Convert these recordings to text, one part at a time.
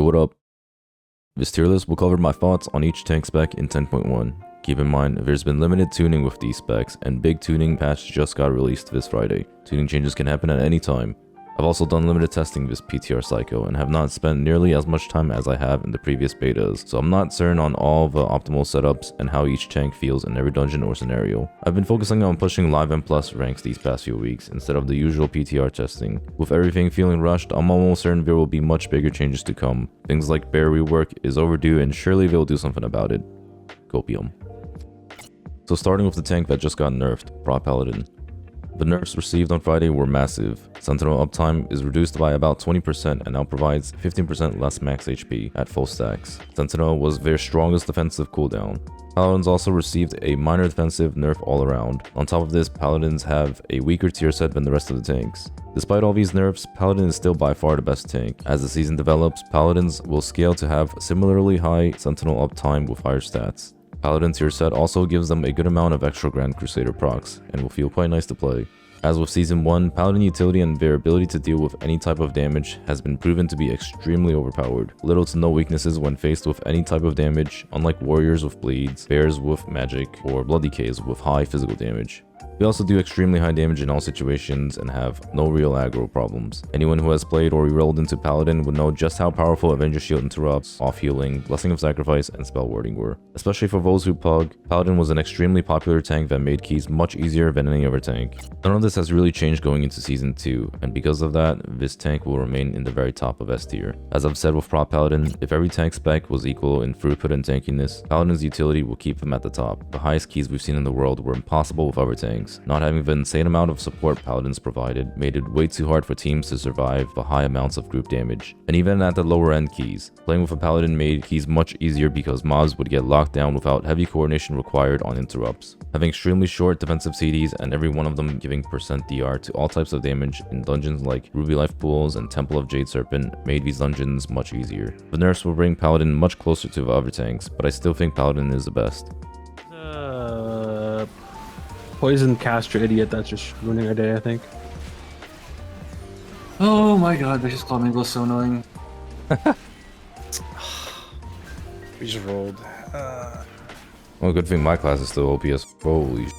Yo, what up? This tier list will cover my thoughts on each tank spec in 10.1. Keep in mind, there's been limited tuning with these specs, and big tuning patch just got released this Friday. Tuning changes can happen at any time. I've also done limited testing this PTR Psycho and have not spent nearly as much time as I have in the previous betas, so I'm not certain on all the optimal setups and how each tank feels in every dungeon or scenario. I've been focusing on pushing live M+ ranks these past few weeks instead of the usual PTR testing. With everything feeling rushed, I'm almost certain there will be much bigger changes to come. Things like bear rework is overdue and surely they'll do something about it. Copium. So starting with the tank that just got nerfed, Paladin. The nerfs received on Friday were massive. Sentinel uptime is reduced by about 20% and now provides 15% less max HP at full stacks. Sentinel was their strongest defensive cooldown. Paladins also received a minor defensive nerf all around. On top of this, Paladins have a weaker tier set than the rest of the tanks. Despite all these nerfs, Paladin is still by far the best tank. As the season develops, Paladins will scale to have similarly high Sentinel uptime with higher stats. Paladin tier set also gives them a good amount of extra Grand Crusader procs, and will feel quite nice to play. As with Season 1, Paladin utility and their ability to deal with any type of damage has been proven to be extremely overpowered. Little to no weaknesses when faced with any type of damage, unlike warriors with bleeds, bears with magic, or blood decays with high physical damage. They also do extremely high damage in all situations and have no real aggro problems. Anyone who has played or re-rolled into Paladin would know just how powerful Avenger Shield Interrupts, Off Healing, Blessing of Sacrifice, and Spell Warding were. Especially for those who pug, Paladin was an extremely popular tank that made keys much easier than any other tank. None of this has really changed going into Season 2, and because of that, this tank will remain in the very top of S tier. As I've said with Paladin, if every tank spec was equal in throughput and tankiness, Paladin's utility will keep them at the top. The highest keys we've seen in the world were impossible with other tanks. Not having the insane amount of support Paladins provided made it way too hard for teams to survive the high amounts of group damage. And even at the lower end keys, playing with a Paladin made keys much easier because mobs would get locked down without heavy coordination required on interrupts. Having extremely short defensive CDs and every one of them giving % DR to all types of damage in dungeons like Ruby Life Pools and Temple of Jade Serpent made these dungeons much easier. The nerfs will bring Paladin much closer to the other tanks, but I still think Paladin is the best. Poison caster idiot that's just ruining our day, I think. Oh my god, Vicious Claw Mangle is so annoying. We just rolled. Well, good thing my class is still OPS. Holy sh.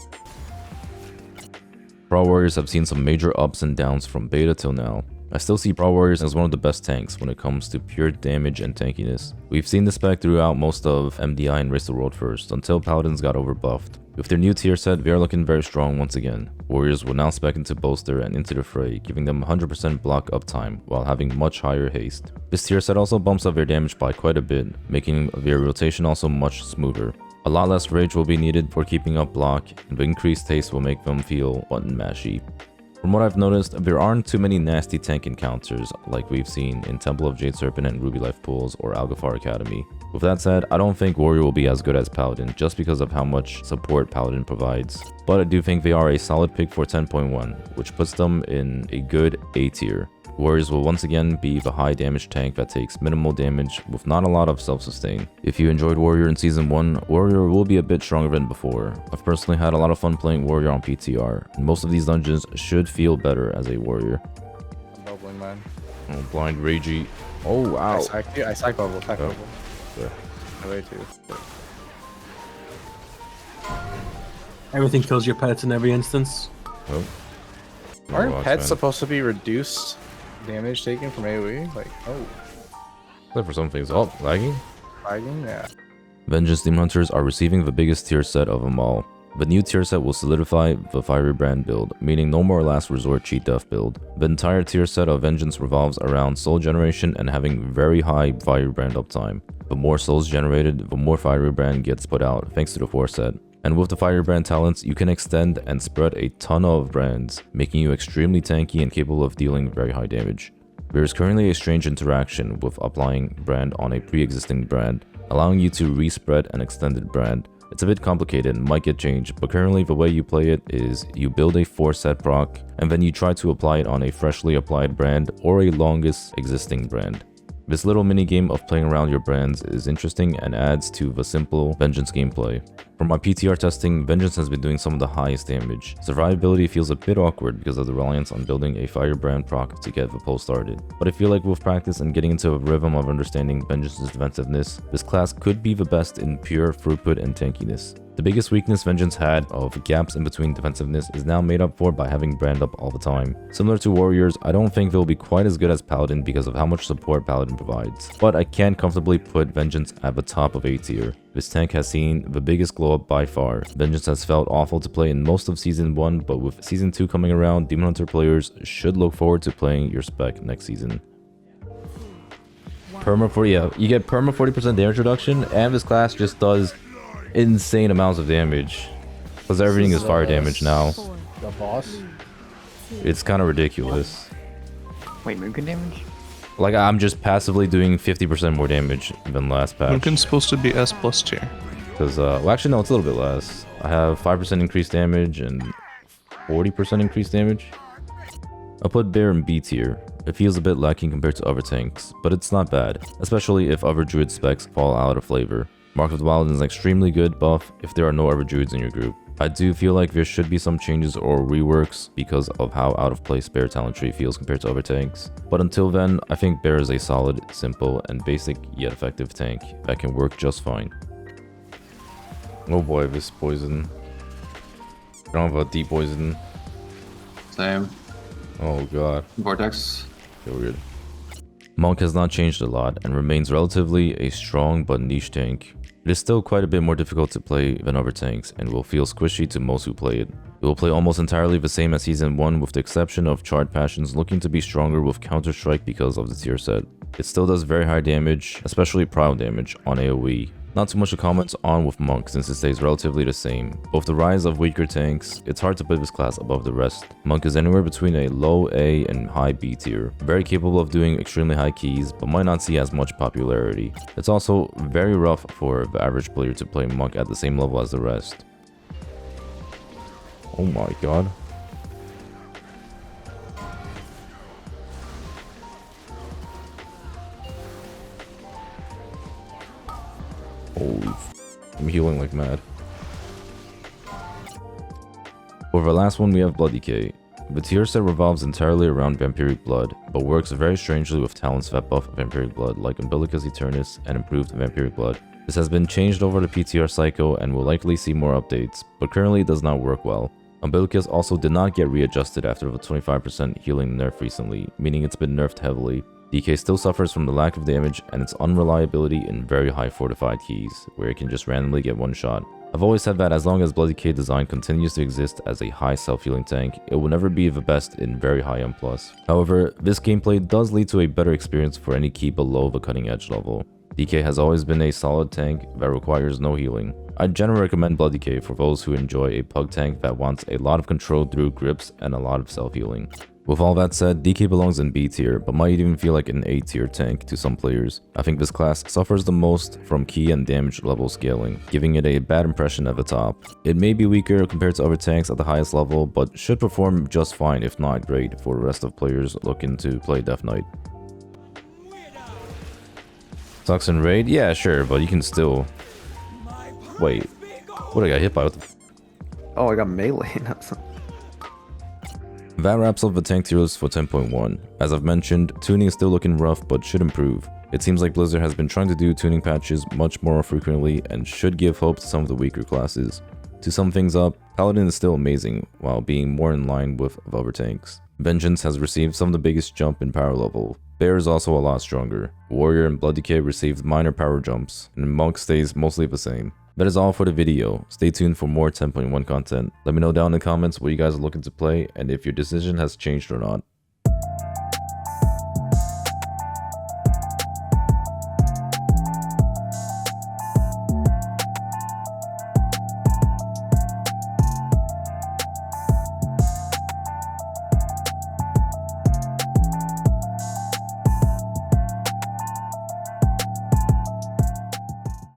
Brawl Warriors have seen some major ups and downs from beta till now. I still see Brawl Warriors as one of the best tanks when it comes to pure damage and tankiness. We've seen this spec throughout most of MDI and Race the World First, until Paladins got overbuffed. With their new tier set, they are looking very strong once again. Warriors will now spec into Bolster and into the Fray, giving them 100% block uptime, while having much higher haste. This tier set also bumps up their damage by quite a bit, making their rotation also much smoother. A lot less rage will be needed for keeping up block, and the increased haste will make them feel button mashy. From what I've noticed, there aren't too many nasty tank encounters like we've seen in Temple of Jade Serpent and Ruby Life Pools or Algafar Academy. With that said, I don't think Warrior will be as good as Paladin just because of how much support Paladin provides. But I do think they are a solid pick for 10.1, which puts them in a good A tier. Warriors will once again be the high damage tank that takes minimal damage with not a lot of self-sustain. If you enjoyed Warrior in Season 1, Warrior will be a bit stronger than before. I've personally had a lot of fun playing Warrior on PTR, and most of these dungeons should feel better as a Warrior. I'm bubbling, man. Oh, blind Ragey. Oh, wow. I sack bubble, sack bubble. Yeah. No way too. Everything kills your pets in every instance. Oh. Aren't pets supposed to be reduced damage taken from AoE? Like, oh. Except for some things. Oh, lagging? Lagging? Yeah. Vengeance Demon Hunters are receiving the biggest tier set of them all. The new tier set will solidify the Fiery Brand build, meaning no more last resort cheat death build. The entire tier set of Vengeance revolves around soul generation and having very high Fiery Brand uptime. The more souls generated, the more Fiery Brand gets put out thanks to the 4 set. And with the Fiery Brand talents, you can extend and spread a ton of brands, making you extremely tanky and capable of dealing very high damage. There is currently a strange interaction with applying brand on a pre-existing brand, allowing you to respread an extended brand. It's a bit complicated and might get changed, but currently the way you play it is you build a 4 set proc, and then you try to apply it on a freshly applied brand or a longest existing brand. This little mini game of playing around your brands is interesting and adds to the simple Vengeance gameplay. For my PTR testing, Vengeance has been doing some of the highest damage. Survivability feels a bit awkward because of the reliance on building a firebrand proc to get the pull started. But I feel like with practice and getting into a rhythm of understanding Vengeance's defensiveness, this class could be the best in pure throughput and tankiness. The biggest weakness Vengeance had of gaps in between defensiveness is now made up for by having brand up all the time. Similar to Warriors, I don't think they'll be quite as good as Paladin because of how much support Paladin provides, but I can comfortably put Vengeance at the top of A tier. This tank has seen the biggest glow up by far. Vengeance has felt awful to play in most of Season 1, but with Season 2 coming around, Demon Hunter players should look forward to playing your spec next season. Perma 40, yeah, you get perma 40% damage reduction, and this class just does insane amounts of damage because everything is fire damage now. The boss? It's kind of ridiculous. Wait, Mugen damage? Like, I'm just passively doing 50% more damage than last patch. Mugen's supposed to be S+ tier. Because, well, actually, no, it's a little bit less. I have 5% increased damage and 40% increased damage. I'll put Bear in B tier. It feels a bit lacking compared to other tanks, but it's not bad, especially if other druid specs fall out of flavor. Mark of the Paladin is an extremely good buff if there are no other druids in your group. I do feel like there should be some changes or reworks because of how out of place Bear talent tree feels compared to other tanks. But until then, I think Bear is a solid, simple, and basic yet effective tank that can work just fine. Oh boy, this poison. I don't have a deep poison. Same. Oh god. Vortex. Feel weird. Monk has not changed a lot and remains relatively a strong but niche tank. It is still quite a bit more difficult to play than other tanks and will feel squishy to most who play it. It will play almost entirely the same as Season 1 with the exception of Charred Passions looking to be stronger with Counter Strike because of the tier set. It still does very high damage, especially prio damage on AoE. Not too much to comment on with Monk since it stays relatively the same. But with the rise of weaker tanks, it's hard to put this class above the rest. Monk is anywhere between a low A and high B tier. Very capable of doing extremely high keys, but might not see as much popularity. It's also very rough for the average player to play Monk at the same level as the rest. Oh my god. Holy I'm healing like mad. For the last one we have Blood Decay. The tier set revolves entirely around Vampiric Blood, but works very strangely with talents that buff Vampiric Blood like Umbilicus Eternus and improved Vampiric Blood. This has been changed over the PTR cycle and will likely see more updates, but currently it does not work well. Umbilicus also did not get readjusted after the 25% healing nerf recently, meaning it's been nerfed heavily. DK still suffers from the lack of damage and its unreliability in very high fortified keys, where it can just randomly get one shot. I've always said that as long as Blood Decay design continues to exist as a high self-healing tank, it will never be the best in very high M+. However, this gameplay does lead to a better experience for any key below the cutting edge level. DK has always been a solid tank that requires no healing. I generally recommend Blood Decay for those who enjoy a pug tank that wants a lot of control through grips and a lot of self-healing. With all that said, DK belongs in B tier, but might even feel like an A tier tank to some players. I think this class suffers the most from key and damage level scaling, giving it a bad impression at the top. It may be weaker compared to other tanks at the highest level, but should perform just fine if not great for the rest of players looking to play Death Knight. Sucks in raid? Yeah, sure, but you can still... Wait, what, I got hit by? What the... Oh, I got melee. That wraps up the tank tier list for 10.1. As I've mentioned, tuning is still looking rough but should improve. It seems like Blizzard has been trying to do tuning patches much more frequently and should give hope to some of the weaker classes. To sum things up, Paladin is still amazing while being more in line with other tanks. Vengeance has received some of the biggest jump in power level. Bear is also a lot stronger. Warrior and Blood Decay received minor power jumps, and Monk stays mostly the same. That is all for the video. Stay tuned for more 10.1 content. Let me know down in the comments what you guys are looking to play and if your decision has changed or not.